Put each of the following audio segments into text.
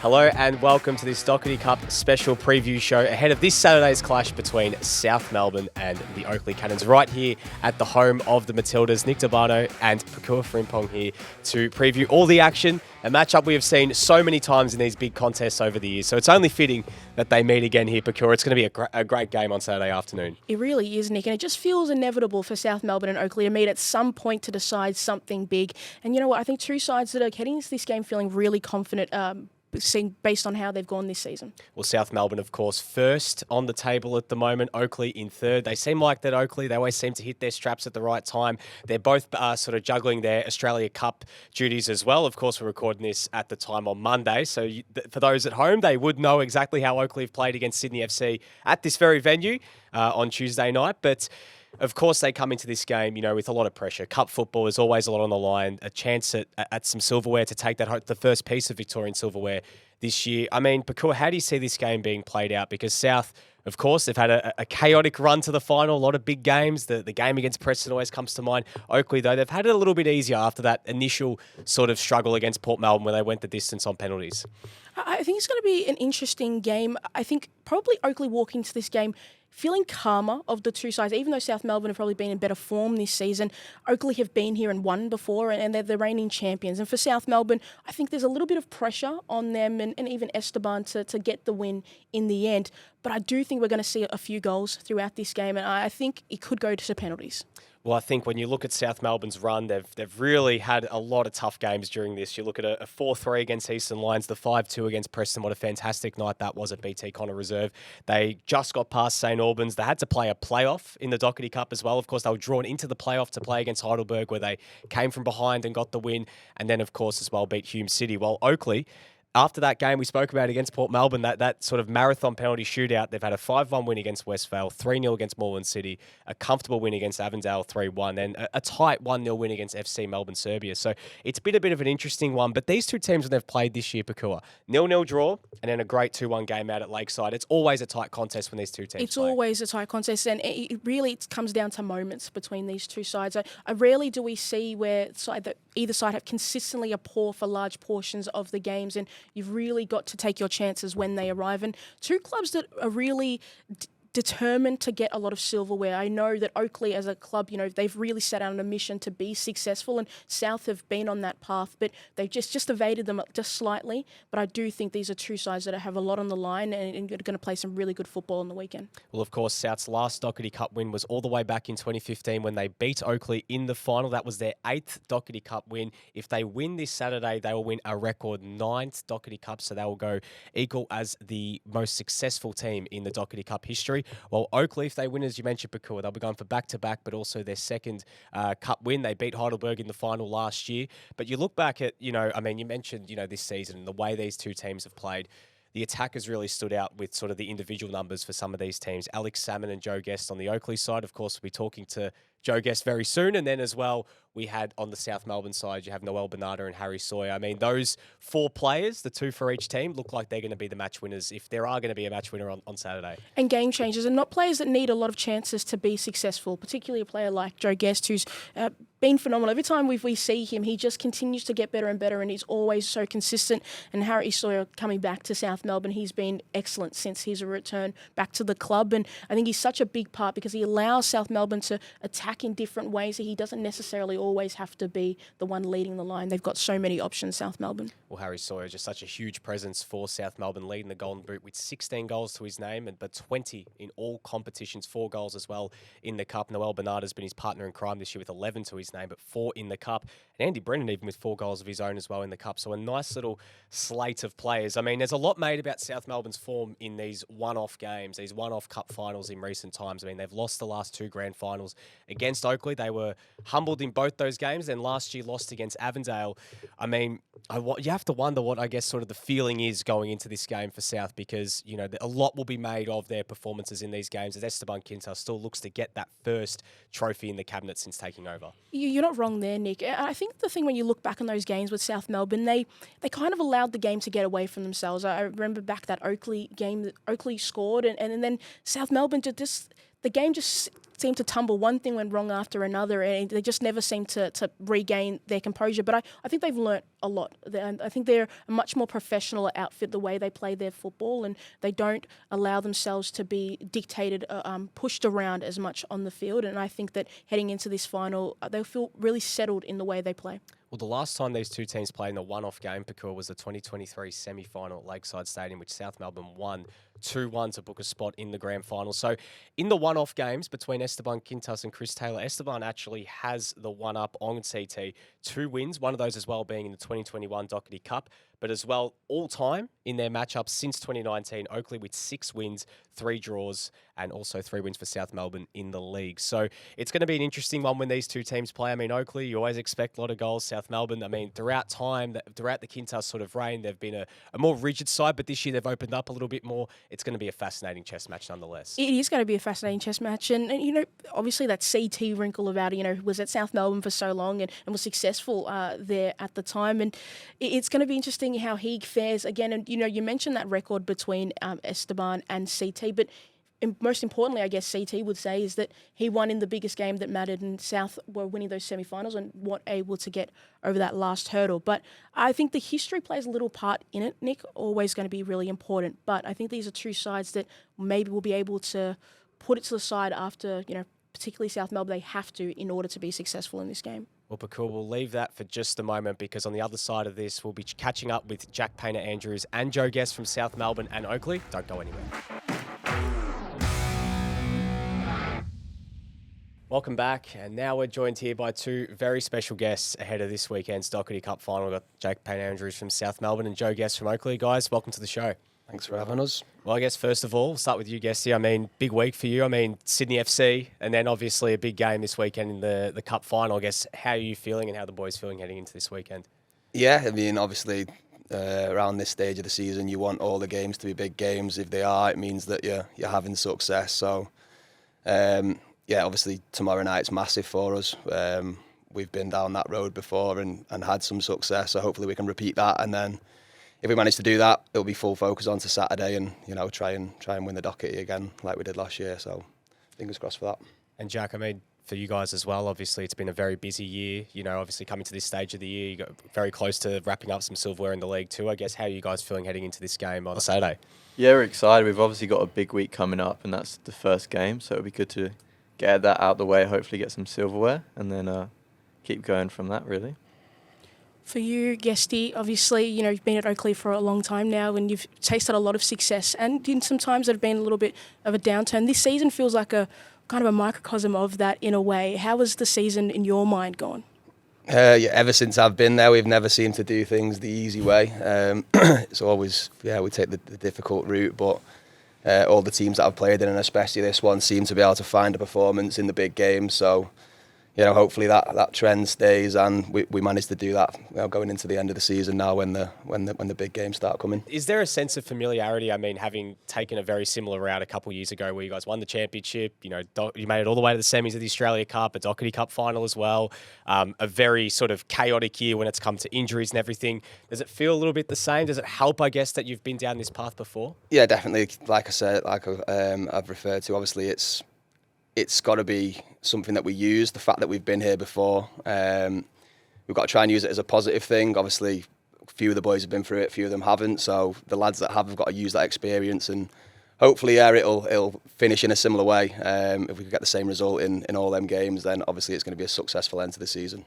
Hello and welcome to this Dockerty Cup special preview show ahead of this Saturday's clash between South Melbourne and the Oakleigh Cannons right here at the home of the Matildas. Nick Dabano and Pokuah Frimpong here to preview all the action, a matchup we have seen so many times in these big contests over the years. So it's only fitting that they meet again here, Pokuah. It's going to be a great game on Saturday afternoon. It really is, Nick, and it just feels inevitable for South Melbourne and Oakleigh to meet at some point to decide something big. And you know what? I think two sides that are heading into this game feeling really confident, based on how they've gone this season. Well, South Melbourne, of course, first on the table at the moment. Oakleigh in third. They seem like that Oakleigh, they always seem to hit their straps at the right time. They're both sort of juggling their Australia Cup duties as well. Of course, we're recording this at the time on Monday. So for those at home, they would know exactly how Oakleigh have played against Sydney FC at this very venue on Tuesday night. But of course, they come into this game, with a lot of pressure. Cup football is always a lot on the line. A chance at some silverware to take the first piece of Victorian silverware this year. I mean, Pokuah, how do you see this game being played out? Because South, of course, they've had a chaotic run to the final, a lot of big games. The game against Preston always comes to mind. Oakleigh, though, they've had it a little bit easier after that initial sort of struggle against Port Melbourne where they went the distance on penalties. I think it's going to be an interesting game. I think probably Oakleigh walking into this game feeling calmer of the two sides, even though South Melbourne have probably been in better form this season. Oakleigh have been here and won before, and they're the reigning champions. And for South Melbourne, I think there's a little bit of pressure on them and even Esteban to get the win in the end. But I do think we're going to see a few goals throughout this game, and I think it could go to penalties. Well, I think when you look at South Melbourne's run, they've really had a lot of tough games during this. You look at a 4-3 against Eastern Lions, the 5-2 against Preston. What a fantastic night that was at BT Connor Reserve. They just got past St Albans. They had to play a playoff in the Dockerty Cup as well. Of course, they were drawn into the playoff to play against Heidelberg, where they came from behind and got the win. And then, of course, as well, beat Hume City. Well, Oakleigh, after that game we spoke about against Port Melbourne, that sort of marathon penalty shootout, they've had a 5-1 win against Westvale, 3-0 against Moreland City, a comfortable win against Avondale, 3-1, and a tight 1-0 win against FC Melbourne Serbia. So it's been a bit of an interesting one. But these two teams, when they've played this year, Pokuah, 0-0 draw, and then a great 2-1 game out at Lakeside. It's always a tight contest when these two teams play. Always a tight contest, and it really comes down to moments between these two sides. I rarely do we see where either side have consistently a pour for large portions of the games, and you've really got to take your chances when they arrive. And two clubs that are really determined to get a lot of silverware. I know that Oakleigh as a club, they've really set out on a mission to be successful, and South have been on that path, but they've just evaded them just slightly. But I do think these are two sides that have a lot on the line and are going to play some really good football on the weekend. Well, of course, South's last Dockerty Cup win was all the way back in 2015 when they beat Oakleigh in the final. That was their 8th Dockerty Cup win. If they win this Saturday, they will win a record 9th Dockerty Cup, so they will go equal as the most successful team in the Dockerty Cup history. Well, Oakleigh, if they win, as you mentioned, Pokuah, they'll be going for back-to-back, but also their second cup win. They beat Heidelberg in the final last year. But you look back at, you mentioned, this season and the way these two teams have played. The attack has really stood out with sort of the individual numbers for some of these teams. Alex Salmon and Joe Guest on the Oakleigh side. Of course, we'll be talking to Joe Guest very soon. And then as well, we had on the South Melbourne side, you have Noel Bernardo and Harry Sawyer. I mean, those 4 players, the 2 for each team, look like they're going to be the match winners if there are going to be a match winner on Saturday. And game changers, and not players that need a lot of chances to be successful, particularly a player like Joe Guest, who's been phenomenal. Every time we see him, he just continues to get better and better, and he's always so consistent. And Harry Sawyer coming back to South Melbourne, he's been excellent since his return back to the club. And I think he's such a big part because he allows South Melbourne to attack in different ways. He doesn't necessarily always have to be the one leading the line. They've got so many options, South Melbourne. Well, Harry Sawyer is just such a huge presence for South Melbourne, leading the Golden Boot with 16 goals to his name, but 20 in all competitions, 4 goals as well in the Cup. Noel Bernard has been his partner in crime this year with 11 to his name, but 4 in the Cup. And Andy Brennan even with 4 goals of his own as well in the Cup. So a nice little slate of players. I mean, there's a lot made about South Melbourne's form in these one-off games, these one-off Cup finals in recent times. I mean, they've lost the last 2 grand finals against Oakleigh. They were humbled in both those games, then last year lost against Avondale. I mean, you have to wonder what, I guess, sort of the feeling is going into this game for South, because, a lot will be made of their performances in these games as Esteban Quintal still looks to get that first trophy in the cabinet since taking over. You're not wrong there, Nick. I think the thing when you look back on those games with South Melbourne, they kind of allowed the game to get away from themselves. I remember back that Oakleigh game that Oakleigh scored, and then South Melbourne just the game just seemed to tumble. One thing went wrong after another, and they just never seemed to regain their composure. But I think they've learnt a lot. I think they're a much more professional outfit the way they play their football, and they don't allow themselves to be dictated, pushed around as much on the field. And I think that heading into this final, they'll feel really settled in the way they play. Well, the last time these two teams played in a one-off game, Pokuah, was the 2023 semi-final at Lakeside Stadium, which South Melbourne won 2-1 to book a spot in the grand final. So in the one-off games between Esteban Quintas and Chris Taylor, Esteban actually has the one-up on CT. 2 wins, one of those as well being in the 2021 Dockerty Cup, but as well all-time in their matchups since 2019, Oakleigh with 6 wins, 3 draws, and also 3 wins for South Melbourne in the league. So it's going to be an interesting one when these two teams play. I mean, Oakleigh, you always expect a lot of goals. South Melbourne, I mean, throughout time, throughout the Quintas sort of reign, they've been a more rigid side, but this year they've opened up a little bit more. It's going to be a fascinating chess match nonetheless. It is going to be a fascinating chess match. And obviously that CT wrinkle about it, was at South Melbourne for so long and was successful there at the time. And it's going to be interesting how he fares again. And, you mentioned that record between Esteban and CT, but most importantly, I guess CT would say, is that he won in the biggest game that mattered, and South were winning those semi-finals and weren't able to get over that last hurdle. But I think the history plays a little part in it, Nick, always going to be really important. But I think these are two sides that maybe will be able to put it to the side after, particularly South Melbourne, they have to in order to be successful in this game. Well, Pokuah, we'll leave that for just a moment because on the other side of this, we'll be catching up with Jack Painter-Andrews and Joe Guest from South Melbourne and Oakleigh. Don't go anywhere. Welcome back, and now we're joined here by 2 very special guests ahead of this weekend's Dockerty Cup Final. We've got Jack Painter-Andrews from South Melbourne and Joe Guest from Oakleigh. Guys, welcome to the show. Thanks for having us. Well, I guess first of all, we'll start with you, Guesty. I mean, big week for you. I mean, Sydney FC, and then obviously a big game this weekend in the Cup Final. I guess, how are you feeling and how are the boys feeling heading into this weekend? Yeah, I mean, obviously, around this stage of the season, you want all the games to be big games. If they are, it means that you're having success. So, yeah, obviously tomorrow night's massive for us. We've been down that road before and had some success, so hopefully we can repeat that. And then if we manage to do that, it'll be full focus on to Saturday and try and win the Dockerty again like we did last year. So fingers crossed for that. And Jack, I mean, for you guys as well, obviously it's been a very busy year. Obviously coming to this stage of the year, you got very close to wrapping up some silverware in the league too. I guess, how are you guys feeling heading into this game on Saturday? Yeah, we're excited. We've obviously got a big week coming up, and that's the first game, so it'll be good to get that out of the way, hopefully get some silverware, and then keep going from that, really. For you, Guesty, obviously, you've been at Oakleigh for a long time now and you've tasted a lot of success, and in some times that have been a little bit of a downturn. This season feels like a kind of a microcosm of that in a way. How has the season in your mind gone? Yeah, ever since I've been there, we've never seemed to do things the easy way. It's always, we take the difficult route, but all the teams that I've played in, and especially this one, seem to be able to find a performance in the big games. So, hopefully that trend stays, and we managed to do that going into the end of the season now when the big games start coming. Is there a sense of familiarity? I mean, having taken a very similar route a couple of years ago where you guys won the championship, you made it all the way to the semis of the Australia Cup, a Dockerty Cup final as well, a very sort of chaotic year when it's come to injuries and everything. Does it feel a little bit the same? Does it help, I guess, that you've been down this path before? Yeah, definitely. Like I said, I've referred to, obviously it's got to be something that we use. The fact that we've been here before, we've got to try and use it as a positive thing. Obviously, a few of the boys have been through it, a few of them haven't. So the lads that have got to use that experience, and hopefully, it'll finish in a similar way. If we could get the same result in all them games, then obviously it's going to be a successful end to the season.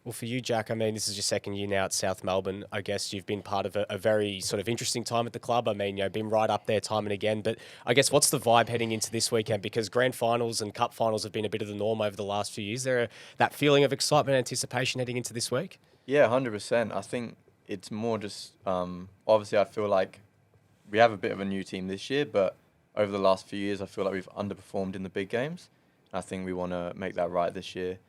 Well, for you, Jack, I mean, this is your second year now at South Melbourne. I guess you've been part of a very sort of interesting time at the club. I mean, been right up there time and again. But I guess what's the vibe heading into this weekend? Because grand finals and cup finals have been a bit of the norm over the last few years. There that feeling of excitement and anticipation heading into this week? Yeah, 100%. I think it's more just, obviously I feel like we have a bit of a new team this year, but over the last few years, I feel like we've underperformed in the big games. I think we want to make that right this year.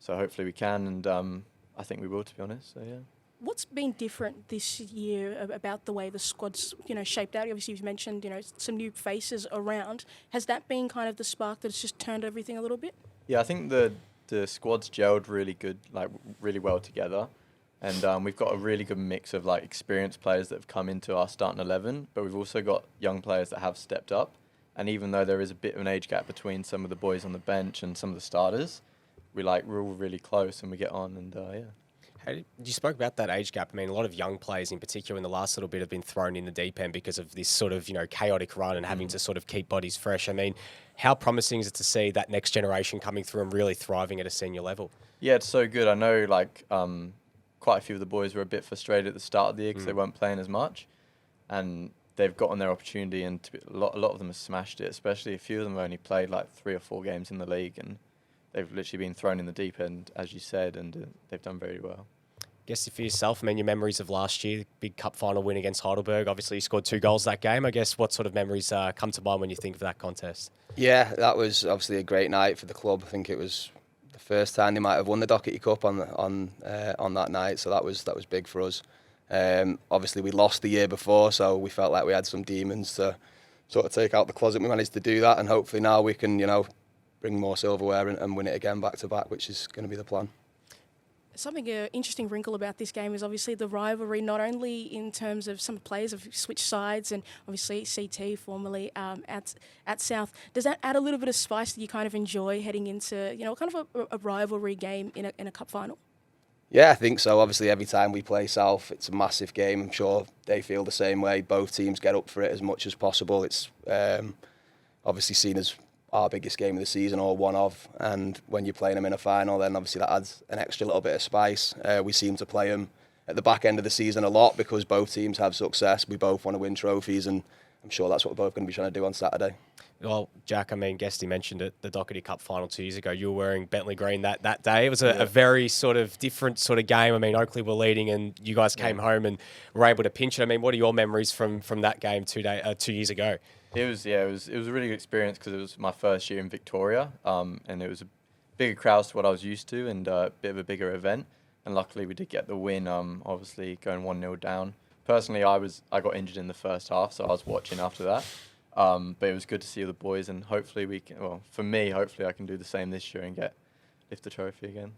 So hopefully we can, and I think we will, to be honest. So, yeah. What's been different this year about the way the squad's, shaped out? Obviously, you've mentioned, some new faces around. Has that been kind of the spark that's just turned everything a little bit? Yeah, I think the squad's gelled really well together. And we've got a really good mix of, experienced players that have come into our starting 11, but we've also got young players that have stepped up. And even though there is a bit of an age gap between some of the boys on the bench and some of the starters, we're all really close and we get on. And You spoke about that age gap. I mean, a lot of young players in particular in the last little bit have been thrown in the deep end because of this sort of, chaotic run and having to sort of keep bodies fresh. I mean, how promising is it to see that next generation coming through and really thriving at a senior level? Yeah, it's so good. I know quite a few of the boys were a bit frustrated at the start of the year because they weren't playing as much. And they've gotten their opportunity, and a lot of them have smashed it, especially a few of them have only played 3 or 4 games in the league, and they've literally been thrown in the deep end, as you said, and they've done very well. Guess for yourself, I mean, your memories of last year, big cup final win against Heidelberg. Obviously, you scored 2 goals that game. I guess what sort of memories come to mind when you think of that contest? Yeah, that was obviously a great night for the club. I think it was the first time they might have won the Dockerty Cup on that night, so that was big for us. Obviously, we lost the year before, so we felt like we had some demons to sort of take out the closet. We managed to do that, and hopefully now we can, bring more silverware and win it again back to back, which is going to be the plan. Something interesting wrinkle about this game is obviously the rivalry, not only in terms of some players have switched sides, and obviously CT formerly at South. Does that add a little bit of spice that you kind of enjoy heading into, kind of a rivalry game in a cup final? Yeah, I think so. Obviously, every time we play South, it's a massive game. I'm sure they feel the same way. Both teams get up for it as much as possible. It's obviously seen as our biggest game of the season, or one of, and when you're playing them in a final, then obviously that adds an extra little bit of spice. We seem to play them at the back end of the season a lot because both teams have success. We both want to win trophies, and I'm sure that's what we're both going to be trying to do on Saturday. Well, Jack, I mean, Guesty mentioned it, the Dockerty Cup final 2 years ago. You were wearing Bentley green that day. It was a very sort of different sort of game. I mean, Oakleigh were leading and you guys came home and were able to pinch it. I mean, what are your memories from that game 2 years ago? It was a really good experience because it was my first year in Victoria, and it was a bigger crowd to what I was used to and a bit of a bigger event. And luckily we did get the win, obviously going 1-0 down. Personally, I got injured in the first half, so I was watching after that. But it was good to see the boys, and hopefully hopefully I can do the same this year and lift the trophy again.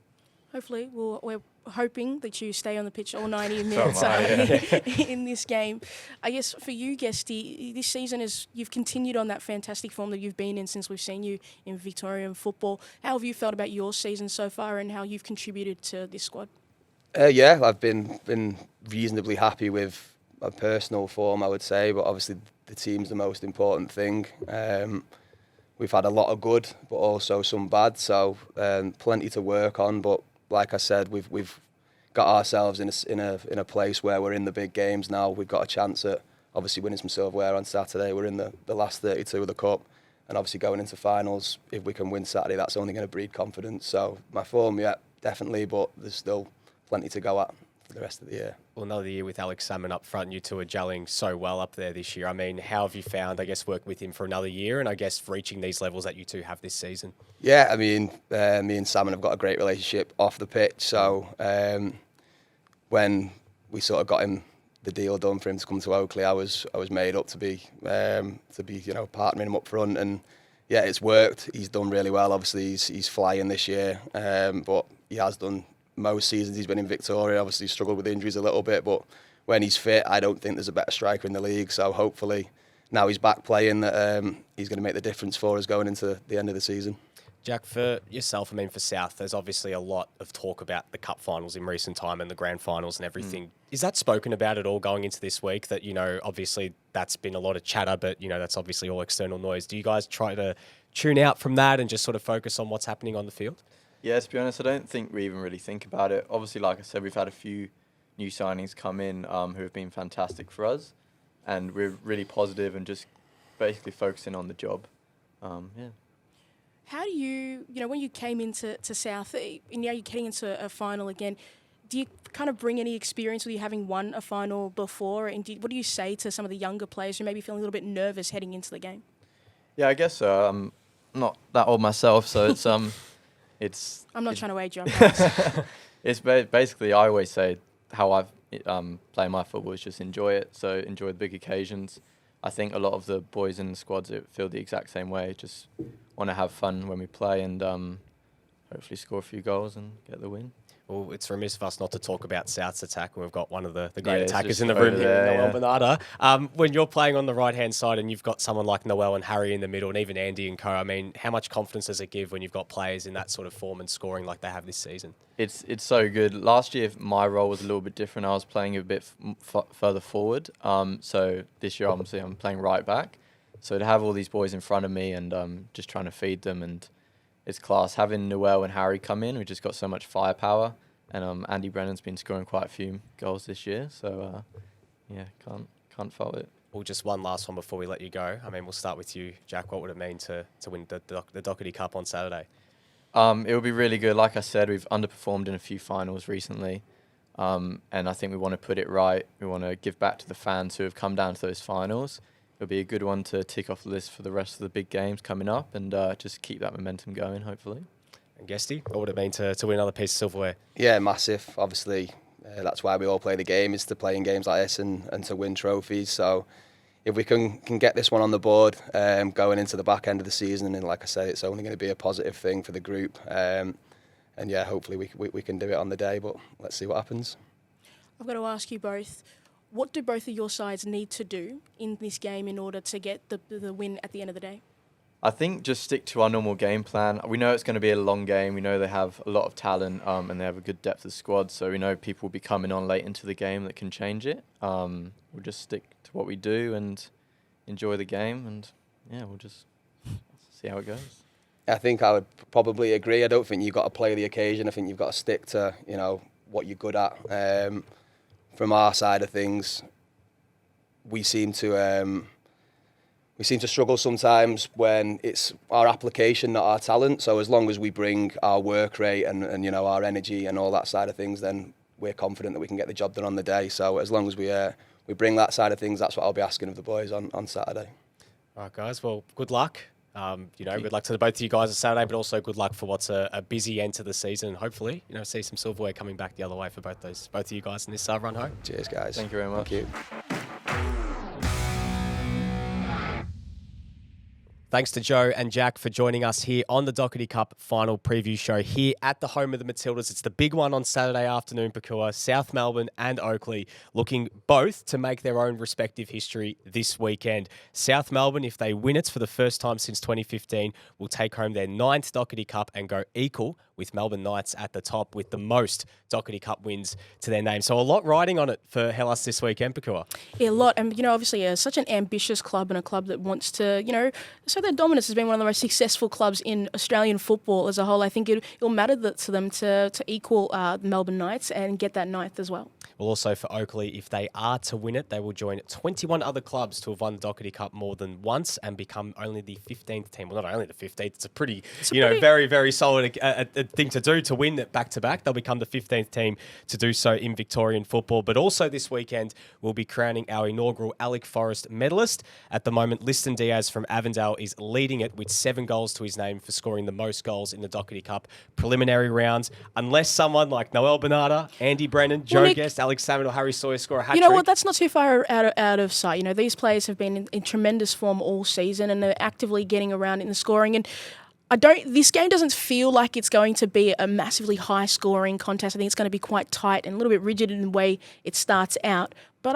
Hopefully, we're hoping that you stay on the pitch all 90 So minutes am I, in this game. I guess for you, Guesty, this season you've continued on that fantastic form that you've been in since we've seen you in Victorian football. How have you felt about your season so far and how you've contributed to this squad? Yeah, I've been reasonably happy with my personal form, I would say, but obviously the team's the most important thing. We've had a lot of good, but also some bad, so plenty to work on. But like I said, we've got ourselves in a place where we're in the big games now. We've got a chance at obviously winning some silverware on Saturday. We're in the last 32 of the cup, and obviously going into finals, if we can win Saturday, that's only going to breed confidence. So my form, yeah, definitely, but there's still plenty to go at for the rest of the year. Well, another year with Alex Salmon up front, you two are gelling so well up there this year. I mean, how have you found, I guess, work with him for another year and I guess reaching these levels that you two have this season? Yeah, I mean, me and Salmon have got a great relationship off the pitch. So when we sort of got him the deal done for him to come to Oakleigh, I was made up to be partnering him up front, and yeah, it's worked. He's done really well. Obviously, he's flying this year, but he has done most seasons he's been in Victoria. Obviously struggled with injuries a little bit, but when he's fit, I don't think there's a better striker in the league. So hopefully now he's back playing, that he's going to make the difference for us going into the end of the season. Jack, for yourself, I mean, for South, there's obviously a lot of talk about the cup finals in recent time and the grand finals and everything. Is that spoken about at all going into this week? That, obviously that's been a lot of chatter, but, that's obviously all external noise. Do you guys try to tune out from that and just sort of focus on what's happening on the field? Yeah, to be honest, I don't think we even really think about it. Obviously, like I said, we've had a few new signings come in who have been fantastic for us, and we're really positive and just basically focusing on the job. How do you, when you came into South, and now you're getting into a final again, do you kind of bring any experience with you having won a final before? And what do you say to some of the younger players who may be feeling a little bit nervous heading into the game? Yeah, I guess so. I'm not that old myself, so it's I'm not trying to age you. It's basically, I always say how I've played my football is just enjoy it. So enjoy the big occasions. I think a lot of the boys in the squads feel the exact same way. Just want to have fun when we play and hopefully score a few goals and get the win. Well, it's remiss of us not to talk about South's attack when we've got one of the great Yeah, it's attackers just in the over room here, there, Noel yeah. Bernarda. When you're playing on the right-hand side and you've got someone like Noel and Harry in the middle and even Andy and co, I mean, how much confidence does it give when you've got players in that sort of form and scoring like they have this season? It's so good. Last year, my role was a little bit different. I was playing a bit further forward. So this year, obviously, I'm playing right back. So to have all these boys in front of me and just trying to feed them, and it's class. Having Noel and Harry come in, we just got so much firepower. And Andy Brennan's been scoring quite a few goals this year. So, yeah, can't fault it. Well, just one last one before we let you go. I mean, we'll start with you, Jack. What would it mean to win the Dockerty Cup on Saturday? It would be really good. Like I said, we've underperformed in a few finals recently. And I think we want to put it right. We want to give back to the fans who have come down to those finals. It'll be a good one to tick off the list for the rest of the big games coming up and just keep that momentum going, hopefully. And Guesty, what would it mean to win another piece of silverware? Yeah, massive. Obviously, that's why we all play the game, is to play in games like this and to win trophies. So if we can get this one on the board going into the back end of the season, and like I say, it's only going to be a positive thing for the group. And yeah, hopefully we can do it on the day, but let's see what happens. I've got to ask you both, what do both of your sides need to do in this game in order to get the win at the end of the day? I think just stick to our normal game plan. We know it's going to be a long game. We know they have a lot of talent and they have a good depth of squad. So we know people will be coming on late into the game that can change it. We'll just stick to what we do and enjoy the game. And yeah, we'll just see how it goes. I think I would probably agree. I don't think you've got to play the occasion. I think you've got to stick to, what you're good at. From our side of things, we seem to struggle sometimes when it's our application, not our talent. So as long as we bring our work rate and our energy and all that side of things, then we're confident that we can get the job done on the day. So as long as we bring that side of things, that's what I'll be asking of the boys on Saturday. All right, guys. Well, good luck. Good luck to both of you guys on Saturday, but also good luck for what's a busy end to the season. And hopefully, see some silverware coming back the other way for both of you guys in this run home. Cheers, guys. Thank you very much. Thank you. Thanks to Joe and Jack for joining us here on the Dockerty Cup Final preview show here at the home of the Matildas. It's the big one on Saturday afternoon, Pokuah. South Melbourne and Oakleigh looking both to make their own respective history this weekend. South Melbourne, if they win it for the first time since 2015, will take home their 9th Dockerty Cup and go equal with Melbourne Knights at the top with the most Dockerty Cup wins to their name. So a lot riding on it for Hellas this weekend, Pokuah. Yeah, a lot. And, obviously such an ambitious club and a club that wants to, so their dominance has been one of the most successful clubs in Australian football as a whole. I think it'll matter to them to equal the Melbourne Knights and get that 9th as well. Well, also for Oakleigh, if they are to win it, they will join 21 other clubs to have won the Dockerty Cup more than once and become only the 15th team. Well, not only the 15th, it's a pretty, very, very solid thing to do to win it back-to-back. They'll become the 15th team to do so in Victorian football. But also this weekend, we'll be crowning our inaugural Alec Forrest medalist. At the moment, Liston Diaz from Avondale is leading it with 7 goals to his name for scoring the most goals in the Dockerty Cup preliminary rounds. Unless someone like Noel Bernarda, Andy Brennan, Joe Guest, Alex Salmon or Harry Sawyer score a hat-trick. You know what? That's not too far out of sight. These players have been in tremendous form all season and they're actively getting around in the scoring. And this game doesn't feel like it's going to be a massively high-scoring contest. I think it's going to be quite tight and a little bit rigid in the way it starts out. But,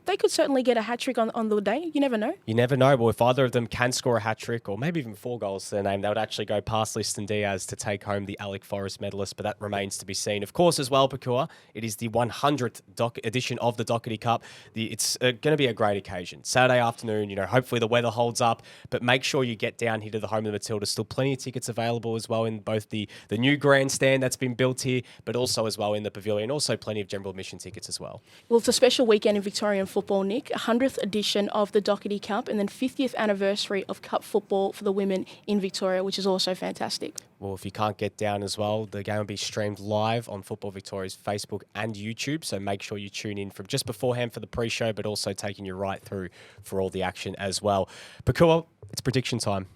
they could certainly get a hat-trick on the day. You never know. You never know. Well, if either of them can score a hat-trick or maybe even 4 goals to their name, they would actually go past Liston Diaz to take home the Alec Forrest medalist, but that remains to be seen. Of course, as well, Pokuah, it is the 100th edition of the Dockerty Cup. It's going to be a great occasion. Saturday afternoon, hopefully the weather holds up, but make sure you get down here to the home of the Matildas. Still plenty of tickets available as well in both the new grandstand that's been built here, but also as well in the pavilion. Also plenty of general admission tickets as well. Well, it's a special weekend in Victorian football, Nick. 100th edition of the Dockerty Cup and then 50th anniversary of Cup football for the women in Victoria, which is also fantastic. Well, if you can't get down as well, the game will be streamed live on Football Victoria's Facebook and YouTube, so make sure you tune in from just beforehand for the pre-show, but also taking you right through for all the action as well. Pokuah, it's prediction time.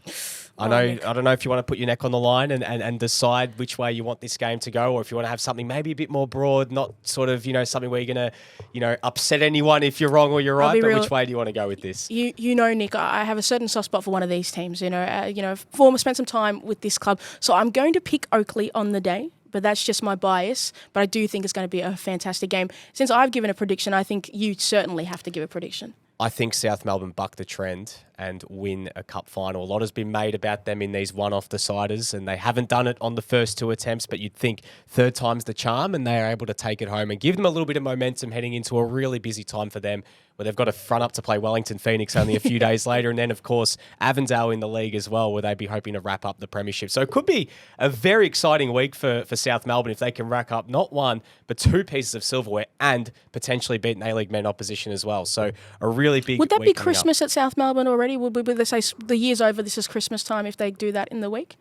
I don't know if you want to put your neck on the line and decide which way you want this game to go, or if you want to have something maybe a bit more broad, not sort of, something where you're going to, upset anyone if you're wrong or you're right, but which way do you want to go with this? Nick, I have a certain soft spot for one of these teams. Spent some time with this club, so I'm going to pick Oakleigh on the day. but that's just my bias. But I do think it's going to be a fantastic game. Since I've given a prediction, I think you certainly have to give a prediction. I think South Melbourne buck the trend and win a cup final. A lot has been made about them in these one-off deciders, and they haven't done it on the first 2 attempts, but you'd think third time's the charm, and they are able to take it home and give them a little bit of momentum heading into a really busy time for them, where they've got to front up to play Wellington Phoenix only a few days later, and then, of course, Avondale in the league as well, where they'd be hoping to wrap up the premiership. So it could be a very exciting week for South Melbourne if they can rack up not 1, but 2 pieces of silverware and potentially beat an A-League men opposition as well. So a really big Would that week be coming up. Christmas at South Melbourne already? Would they say the year's over, this is Christmas time if they do that in the week?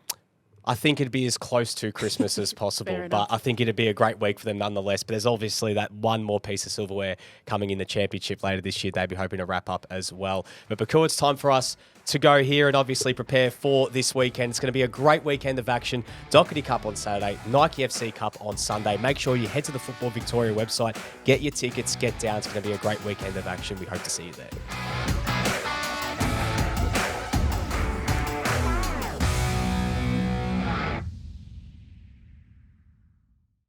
I think it'd be as close to Christmas as possible, Fair but enough. I think it'd be a great week for them nonetheless. But there's obviously that one more piece of silverware coming in the championship later this year. They'd be hoping to wrap up as well. But Pokuah, it's time for us to go here and obviously prepare for this weekend. It's going to be a great weekend of action. Dockerty Cup on Saturday, Nike FC Cup on Sunday. Make sure you head to the Football Victoria website, get your tickets, get down. It's going to be a great weekend of action. We hope to see you there.